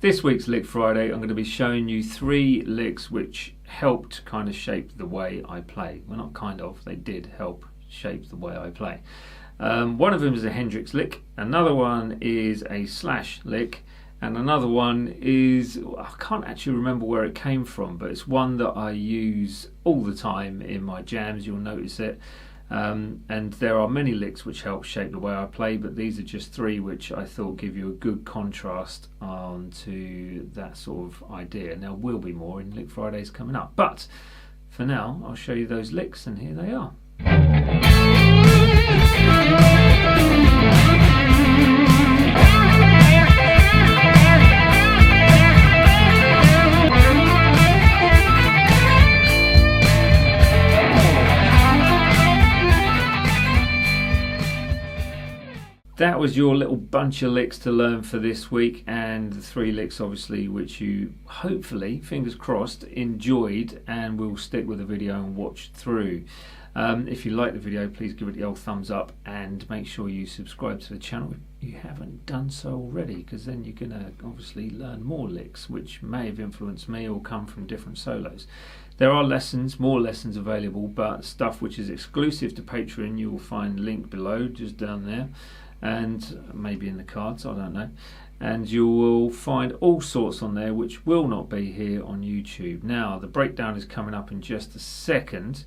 This week's Lick Friday, I'm going to be showing you 3 licks which helped kind of shape the way I play. Well, not kind of, they did help shape the way I play. One of them is a Hendrix lick, another one is a Slash lick, and another one is, I can't actually remember where it came from, but it's one that I use all the time in my jams, you'll notice it. And there are many licks which help shape the way I play, but these are just 3 which I thought give you a good contrast to that sort of idea. There will be more in Lick Fridays coming up, but for now I'll show you those licks, and here they are. That was your little bunch of licks to learn for this week, and the 3 licks obviously which you hopefully, fingers crossed, enjoyed and will stick with the video and watch through. If you like the video, please give it the old thumbs up and make sure you subscribe to the channel if you haven't done so already, because then you're going to obviously learn more licks which may have influenced me or come from different solos. There are more lessons available, but stuff which is exclusive to Patreon you will find link below, just down there, and maybe in the cards, I don't know, and you will find all sorts on there which will not be here on YouTube. Now the breakdown is coming up in just a second.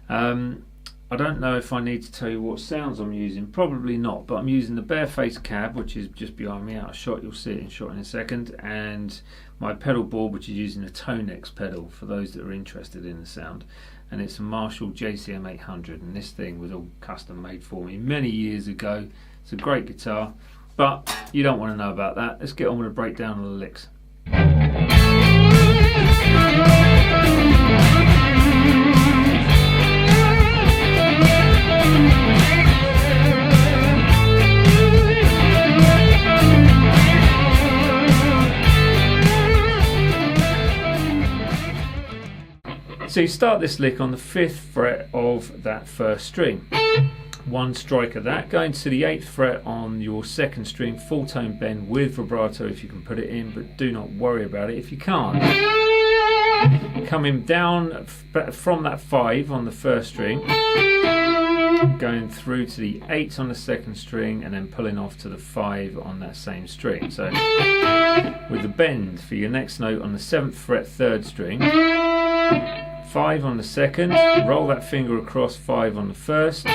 I don't know if I need to tell you what sounds I'm using, probably not, but I'm using the Bareface cab, which is just behind me out of shot, you'll see it in shot in a second, and my pedal board, which is using a Tonex pedal for those that are interested in the sound, and it's a Marshall JCM 800, and this thing was all custom made for me many years ago. It's a great guitar, but you don't want to know about that. Let's get on with a breakdown of the licks. So you start this lick on the 5th fret of that 1st string. 1 strike of that, going to the 8th fret on your 2nd string, full tone bend with vibrato if you can put it in, but do not worry about it if you can't. Coming down from that 5 on the 1st string, going through to the 8 on the 2nd string, and then pulling off to the 5 on that same string. So with the bend for your next note on the 7th fret 3rd string, 5 on the 2nd, roll that finger across 5 on the 1st,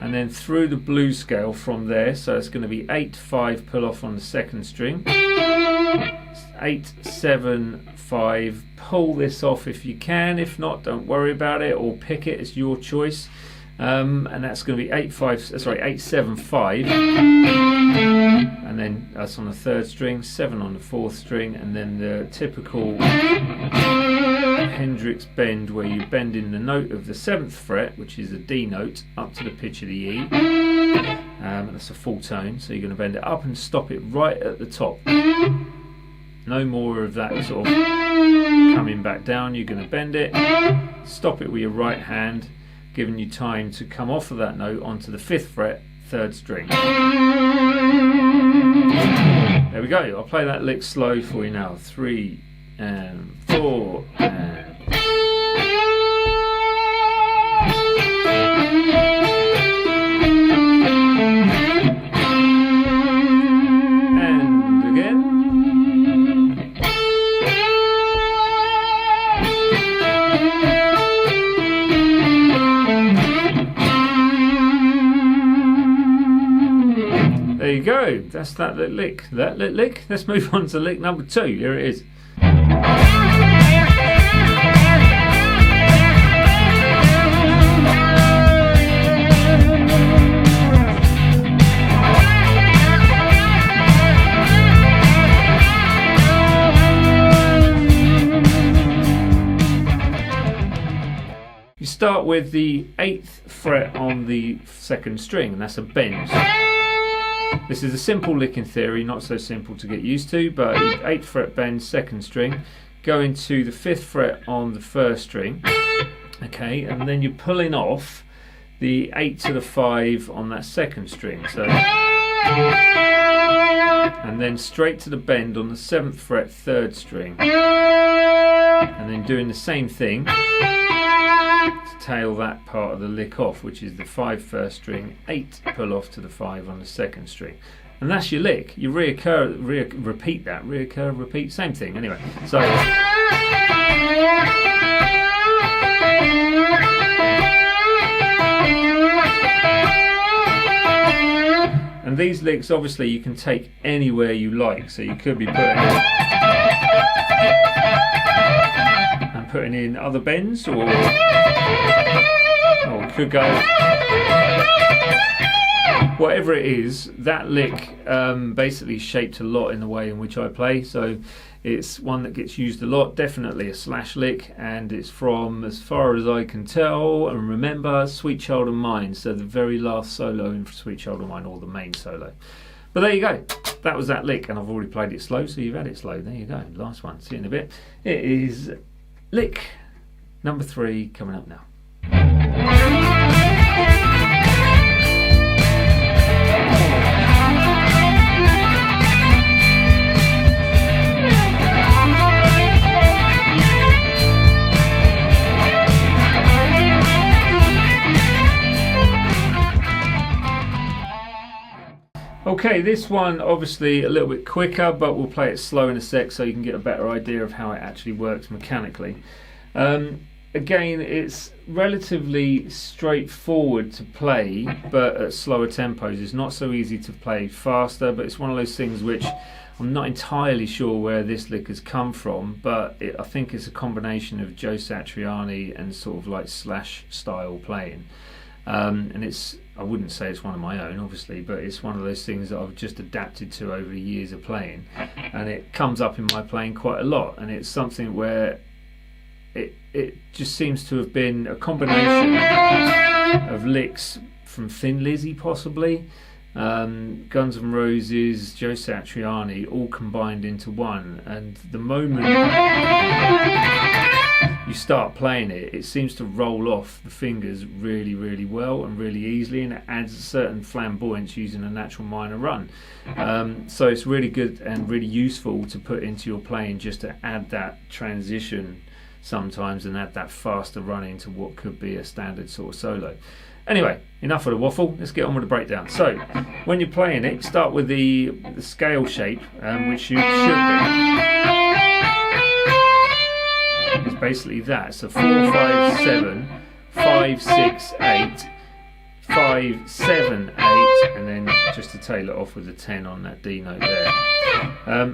and then through the blues scale from there, so it's going to be 8, 5, pull off on the 2nd string, 8, 7, 5, pull this off if you can, if not don't worry about it, or pick it, it's your choice, and that's going to be 8, 7, 5, and then that's on the 3rd string, 7 on the 4th string, and then the typical Hendrix bend where you bend in the note of the 7th fret, which is a D note, up to the pitch of the E, that's a full tone, so you're going to bend it up and stop it right at the top. No more of that sort of coming back down. You're going to bend it, stop it with your right hand, giving you time to come off of that note onto the 5th fret 3rd string. There we go. I'll play that lick slow for you now. 3 and 4 and again. There you go. That's that lick. That lick. Let's move on to lick number 2. Here it is. You start with the 8th fret on the 2nd string, and that's a bend. This is a simple lick in theory, not so simple to get used to, but 8th fret bend, 2nd string, go into the 5th fret on the 1st string, okay, and then you're pulling off the 8 to the 5 on that 2nd string. So and then straight to the bend on the 7th fret 3rd string, and then doing the same thing to tail that part of the lick off, which is the 5 1st string, 8 pull off to the 5 on the 2nd string. And that's your lick. You repeat that, repeat, same thing anyway. So and these licks obviously you can take anywhere you like, so you could be putting in other bends, or could go whatever it is. That lick basically shaped a lot in the way in which I play, so it's one that gets used a lot, definitely a slash lick, and it's from, as far as I can tell and remember, Sweet Child of Mine, so the very last solo in Sweet Child of Mine, or the main solo. But there you go, that was that lick, and I've already played it slow, so you've had it slow. There you go, last one, see you in a bit. It is lick number 3 coming up now. Okay, this one obviously a little bit quicker, but we'll play it slow in a sec so you can get a better idea of how it actually works mechanically. Again, it's relatively straightforward to play, but at slower tempos. It's not so easy to play faster, but it's one of those things which I'm not entirely sure where this lick has come from, but I think it's a combination of Joe Satriani and sort of like slash style playing. And I wouldn't say it's one of my own, obviously, but it's one of those things that I've just adapted to over the years of playing, and it comes up in my playing quite a lot, and it's something where it just seems to have been a combination of licks from Thin Lizzy, possibly, Guns N' Roses, Joe Satriani, all combined into one, and the moment you start playing it, it seems to roll off the fingers really, really well and really easily, and it adds a certain flamboyance using a natural minor run. So it's really good and really useful to put into your playing, just to add that transition sometimes and add that faster run into what could be a standard sort of solo. Anyway, enough of the waffle, let's get on with the breakdown. So when you're playing it, start with the scale shape, which you should be. It's basically that. So 4, 5, 7, 5, 6, 8, 5, 7, 8, and then just to tail it off with a 10 on that D note there.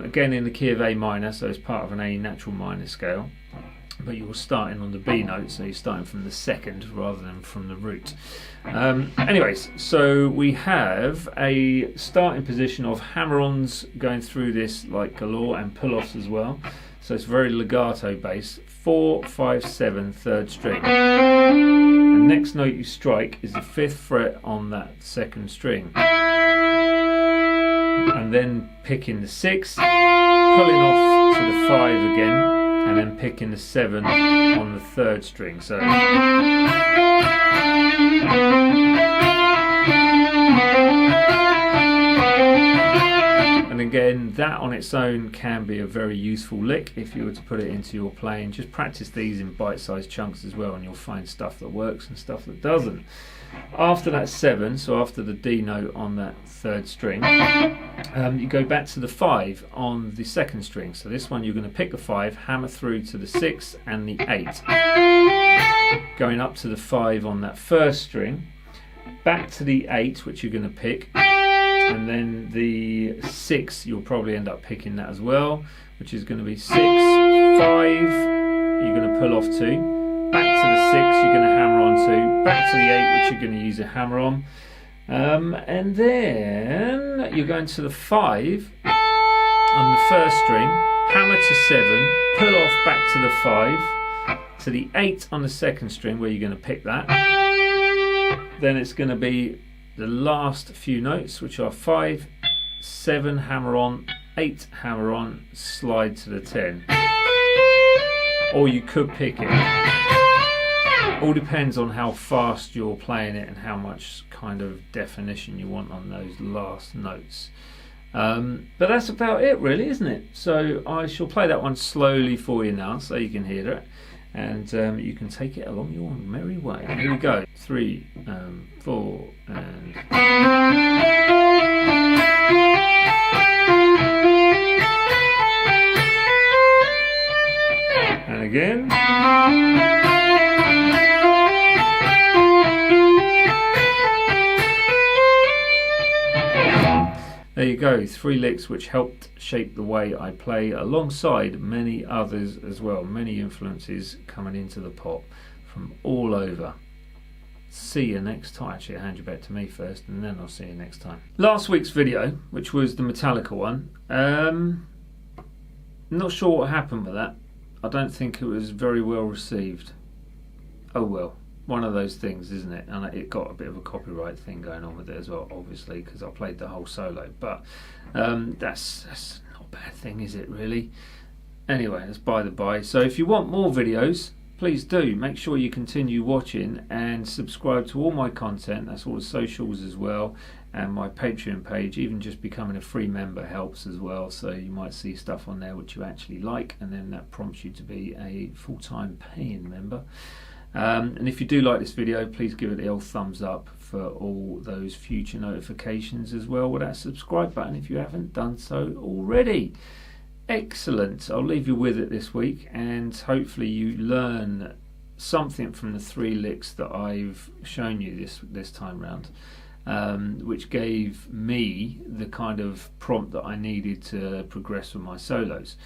Again in the key of A minor, so it's part of an A natural minor scale, but you're starting on the B note, so you're starting from the second rather than from the root. Anyways, so we have a starting position of hammer-ons going through this like galore, and pull-offs as well. So it's very legato based. 4, 5, 7, 3rd string. The next note you strike is the 5th fret on that 2nd string, and then picking the 6, pulling off to the 5 again, and then picking the 7 on the 3rd string. So and again, that on its own can be a very useful lick if you were to put it into your playing. Just practice these in bite-sized chunks as well, and you'll find stuff that works and stuff that doesn't. After that 7, so after the D note on that 3rd string, you go back to the 5 on the 2nd string. So this one you're going to pick the 5, hammer through to the 6 and the 8, going up to the 5 on that 1st string, back to the 8 which you're going to pick, and then the 6 you'll probably end up picking that as well, which is going to be 6, 5 you're going to pull off to, back to the 6 you're going to hammer on to, back to the 8 which you're going to use a hammer on, and then you're going to the 5 on the 1st string, hammer to 7, pull off back to the 5, to the 8 on the 2nd string where you're going to pick that. Then it's going to be the last few notes, which are 5, 7 hammer on, 8 hammer on, slide to the 10. Or you could pick it. All depends on how fast you're playing it and how much kind of definition you want on those last notes. But that's about it really, isn't it? So I shall play that one slowly for you now so you can hear it, and you can take it along your merry way. Here we go. 3, 4 and... and again. There you go, 3 licks which helped shape the way I play, alongside many others as well. Many influences coming into the pop from all over. See you next time. Actually, I'll hand you back to me first, and then I'll see you next time. Last week's video, which was the Metallica one, not sure what happened with that. I don't think it was very well received. Oh well. One of those things, isn't it? And it got a bit of a copyright thing going on with it as well, obviously, because I played the whole solo. But that's not a bad thing, is it, really? Anyway, that's by the by. So if you want more videos, please do. Make sure you continue watching and subscribe to all my content. That's all the socials as well, and my Patreon page. Even just becoming a free member helps as well. So you might see stuff on there which you actually like, and then that prompts you to be a full-time paying member. And if you do like this video, please give it the old thumbs up for all those future notifications as well with that subscribe button if you haven't done so already. Excellent. I'll leave you with it this week, and hopefully you learn something from the 3 licks that I've shown you this time round, which gave me the kind of prompt that I needed to progress with my solos.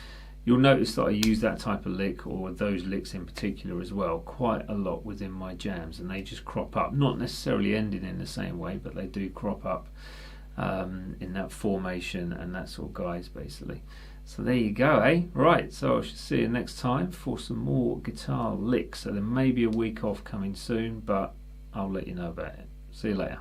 You'll notice that I use that type of lick, or those licks in particular as well, quite a lot within my jams, and they just crop up, not necessarily ending in the same way, but they do crop up in that formation and that sort of guise basically. So there you go, eh? Right, so I shall see you next time for some more guitar licks. So there may be a week off coming soon, but I'll let you know about it. See you later.